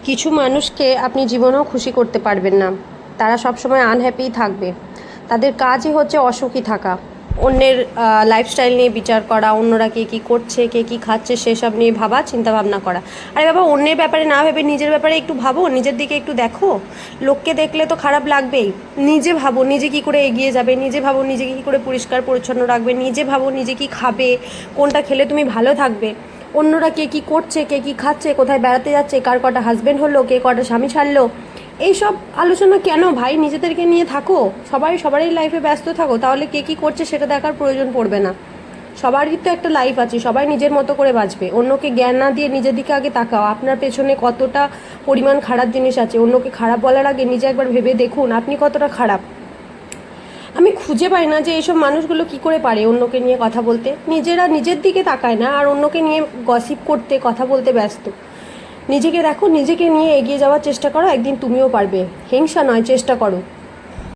কিছু মানুষকে আপনি জীবনেও খুশি করতে পারবেন না। তারা সবসময় আনহ্যাপিই থাকবে। তাদের কাজই হচ্ছে অসুখী থাকা, অন্যের লাইফস্টাইল নিয়ে বিচার করা, অন্যরা কে কী করছে, কে কী খাচ্ছে সেসব নিয়ে ভাবা, চিন্তাভাবনা করা। আরে বাবা, অন্যের ব্যাপারে না ভেবে নিজের ব্যাপারে একটু ভাবো, নিজের দিকে একটু দেখো। লোককে দেখলে তো খারাপ লাগবেই। নিজে ভাবো নিজে কী করে এগিয়ে যাবে, নিজে ভাবো নিজেকে কী করে পরিষ্কার পরিচ্ছন্ন রাখবে, নিজে ভাবো নিজে কী খাবে, কোনটা খেলে তুমি ভালো থাকবে। অন্যরা কে কী করছে, কে কী খাচ্ছে, কোথায় বেড়াতে যাচ্ছে, কার কটা হাজব্যান্ড হলো, কে কটা স্বামী ছাড়লো, এইসব আলোচনা কেন ভাই? নিজেদেরকে নিয়ে থাকো, সবারই লাইফে ব্যস্ত থাকো, তাহলে কে কী করছে সেটা দেখার প্রয়োজন পড়বে না। সবারই তো একটা লাইফ আছে, সবাই নিজের মতো করে বাঁচবে। অন্যকে জ্ঞান না দিয়ে নিজের দিকে আগে তাকাও। আপনার পেছনে কতটা পরিমাণ খারাপ জিনিস আছে, অন্যকে খারাপ বলার আগে নিজে একবার ভেবে দেখুন আপনি কতটা খারাপ। আমি খুঁজে পাই না যে এইসব মানুষগুলো কি করে পারে অন্যকে নিয়ে কথা বলতে। নিজেরা নিজের দিকে তাকায় না, আর অন্যকে নিয়ে গসিপ করতে, কথা বলতে ব্যস্ত। নিজেকে দেখো, নিজেকে নিয়ে এগিয়ে যাওয়ার চেষ্টা করো, একদিন তুমিও পারবে। হিংসা নয়, চেষ্টা করো।